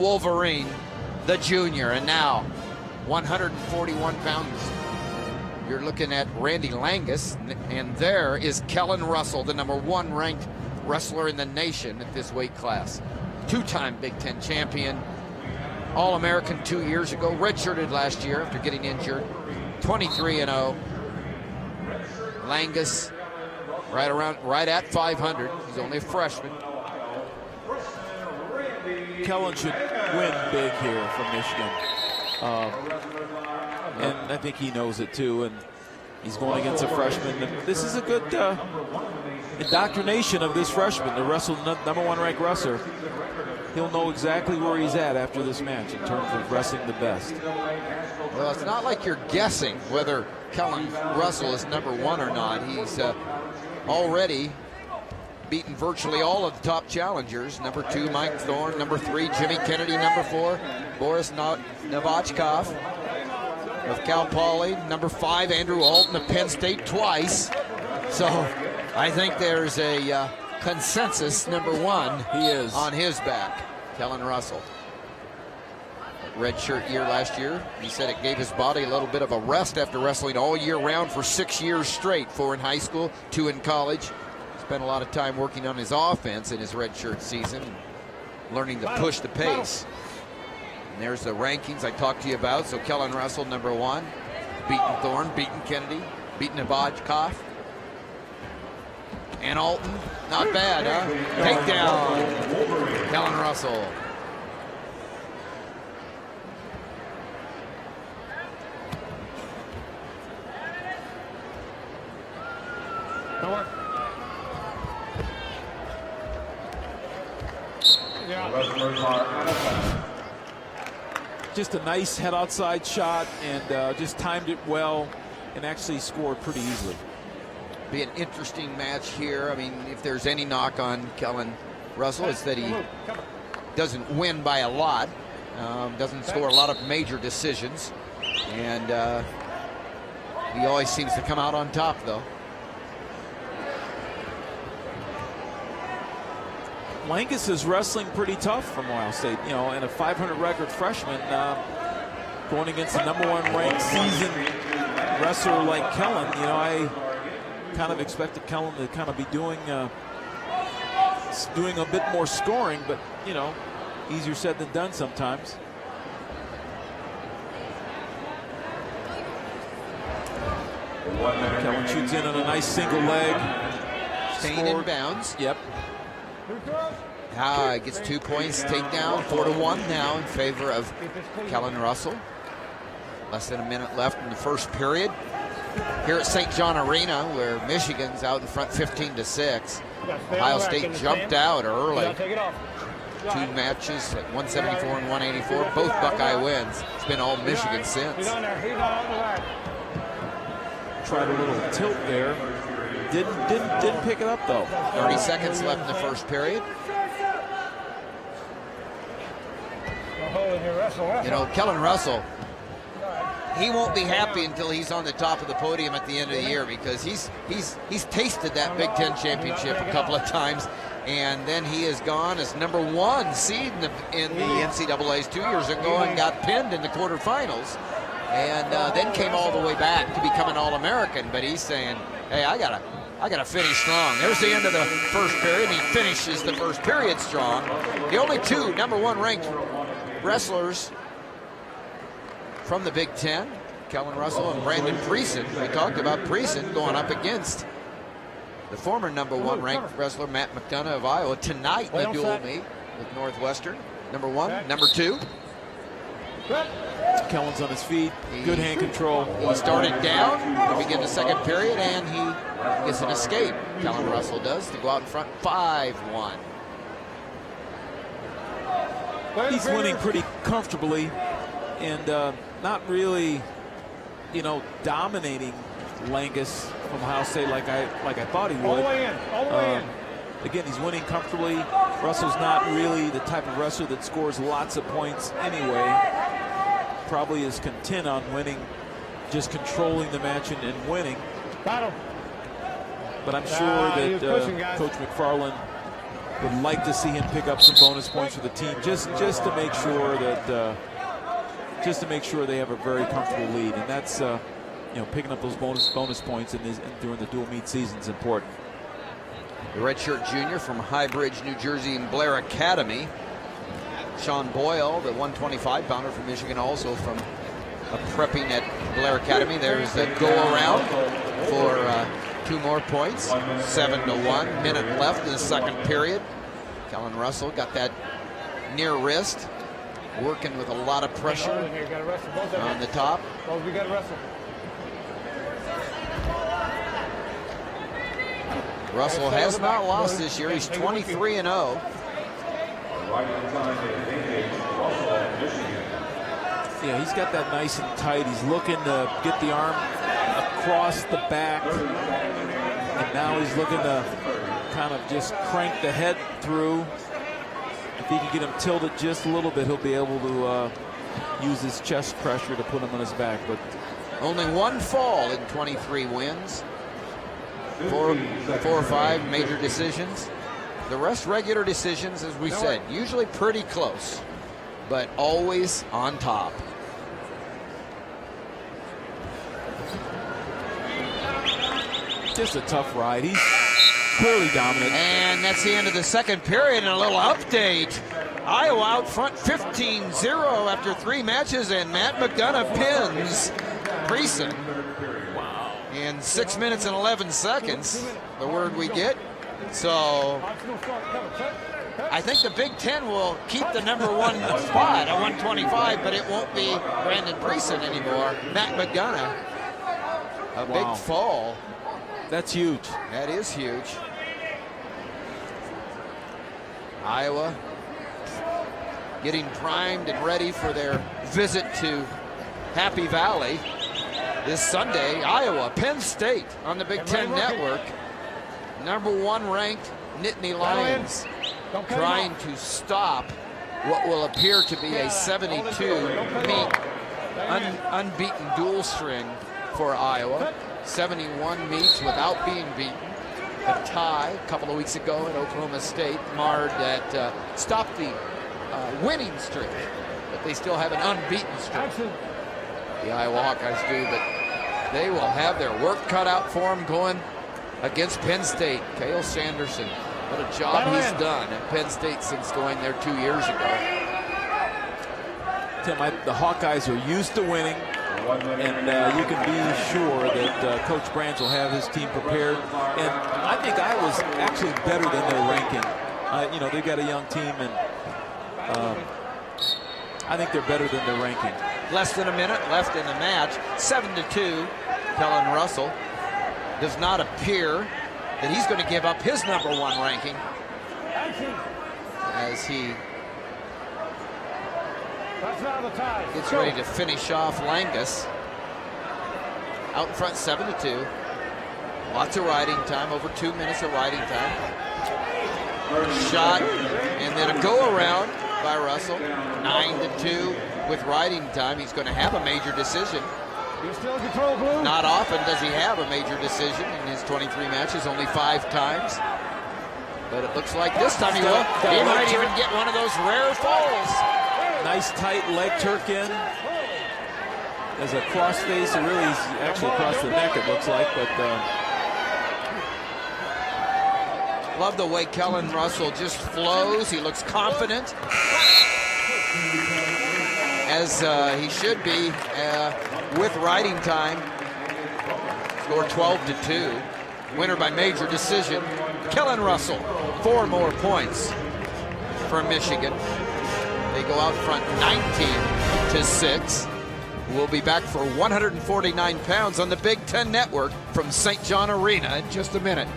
Wolverine, the junior, and now 141 pounds. You're looking at Randy Languis, and there is Kellen Russell, the #1 ranked wrestler in the nation at this weight class. Two-time Big Ten champion, All-American 2 years ago, redshirted last year after getting injured, 23-0. Languis, right at 500. He's only a freshman. Kellen should win big here from Michigan. And I think he knows it too. And he's going against a freshman. And this is a good indoctrination of this freshman to wrestle #1 ranked wrestler. He'll know exactly where he's at after this match in terms of wrestling the best. Well, it's not like you're guessing whether Kellen Russell is #1 or not. He's already beaten virtually all of the top challengers. #2, Mike Thorne. #3, Jimmy Kennedy. #4, Boris Novachkov of Cal Poly. #5, Andrew Alton of Penn State twice. So I think there's a consensus #1 he is on his back, Kellen Russell. Redshirt year last year. He said it gave his body a little bit of a rest after wrestling all year round for 6 years straight, 4 in high school, 2 in college. Spent a lot of time working on his offense in his redshirt season, learning to push the pace. And there's the rankings I talked to you about. So Kellen Russell, #1, beaten Thorne, beaten Kennedy, beaten Novachkov. And Alton, not bad, huh? Takedown, Kellen Russell. Just a nice head outside shot, and just timed it well and actually scored pretty easily. Be an interesting match here. I mean, if there's any knock on Kellen Russell, it's that he doesn't win by a lot, doesn't score a lot of major decisions, and he always seems to come out on top, though. Languis is wrestling pretty tough from Ohio State, you know, and a 500 record freshman going against the #1 ranked seasoned wrestler like Kellen. You know, I kind of expected Kellen to kind of be doing a bit more scoring, but you know, easier said than done sometimes. Kellen shoots in on a nice single leg. Staying in bounds. Yep. Gets 2 points, takedown, 4-1 now in favor of Kellen Russell. Less than a minute left in the first period. Here at St. John Arena, where Michigan's out in front 15-6. Ohio State jumped out early. 2 matches at 174 and 184, both Buckeye wins. It's been all Michigan since. Tried a little tilt there. Didn't pick it up though. 30 seconds left in the first period. You know, Kellen Russell, he won't be happy until he's on the top of the podium at the end of the year, because he's tasted that Big Ten championship a couple of times, and then he has gone as #1 seed in the NCAA's 2 years ago and got pinned in the quarterfinals, and then came all the way back to become an All-American. But he's saying, hey, I gotta finish strong. There's the end of the first period. He finishes the first period strong. The only 2 #1 ranked wrestlers from the Big Ten, Kellen Russell and Brandon Preeson. We talked about Preeson going up against the former #1 ranked wrestler Matt McDonough of Iowa tonight in the dual meet with Northwestern. #1, #2. Kellen's on his feet, good hand control. He started down to begin the second period, and he gets an escape. Kellen Russell does, to go out in front 5-1. He's winning pretty comfortably and not really, you know, dominating Languis from Ohio State like I thought he would. All the way in, all the way in. Again, he's winning comfortably. Russell's not really the type of wrestler that scores lots of points anyway. Probably is content on winning, just controlling the match and winning. Got him. But I'm sure that Coach McFarland would like to see him pick up some bonus points for the team, just to make sure that they have a very comfortable lead, and that's picking up those bonus points during the dual meet season is important. The redshirt junior from Highbridge, New Jersey, and Blair Academy. Sean Boyle, the 125-pounder from Michigan, also from prepping at Blair Academy. There's the go-around for 2 more points. 7-1, minute left in the second period. Kellen Russell got that near wrist, working with a lot of pressure on the top. We got to wrestle. Russell has not lost this year. He's 23-0. Yeah, he's got that nice and tight. He's looking to get the arm across the back, and now he's looking to kind of just crank the head through. If he can get him tilted just a little bit, he'll be able to use his chest pressure to put him on his back. But only 1 fall in 23 wins. 4 or 5 major decisions. The rest regular decisions, as we said, usually pretty close, but always on top. Just a tough ride. He's clearly dominant. And that's the end of the second period. And a little update. Iowa out front 15-0 after 3 matches, and Matt McDonough pins Preeson. Wow. In 6 minutes and 11 seconds, the word we get. So I think the Big Ten will keep the number 1 spot at 125, but it won't be Brandon Preeson anymore. Matt McDonough, a big fall. That's huge. That is huge. Iowa getting primed and ready for their visit to Happy Valley this Sunday. Iowa, Penn State on the Big Ten Network. Number 1 ranked Nittany Lions trying to stop what will appear to be a 72 meet unbeaten dual string for Iowa. 71 meets without being beaten. A tie a couple of weeks ago at Oklahoma State marred that, stopped the winning streak, but they still have an unbeaten streak. The Iowa Hawkeyes do, but they will have their work cut out for them going against Penn State. Cale Sanderson, what a job he's done at Penn State since going there 2 years ago. Tim, the Hawkeyes are used to winning, and you can be sure that Coach Branch will have his team prepared. And I think Iowa's actually better than their ranking. They've got a young team, and I think they're better than their ranking. Less than a minute left in the match. 7-2. Kellen Russell does not appear that he's going to give up his number 1 ranking as he gets ready to finish off Languis. Out in front, 7-2. Lots of riding time, over 2 minutes of riding time. Shot, and then a go-around by Russell. 9-2 with riding time. He's going to have a major decision. Not often does he have a major decision in his 23 matches, only 5 times. But it looks like this time he will. He might even get one of those rare falls. Nice tight leg Turk in. There's a crossface, it really is actually across the neck, it looks like, but love the way Kellen Russell just flows. He looks confident, as he should be with riding time. Score 12-2. Winner by major decision. Kellen Russell, 4 more points for Michigan. They go out front 19-6. We'll be back for 149 pounds on the Big Ten Network from St. John Arena in just a minute.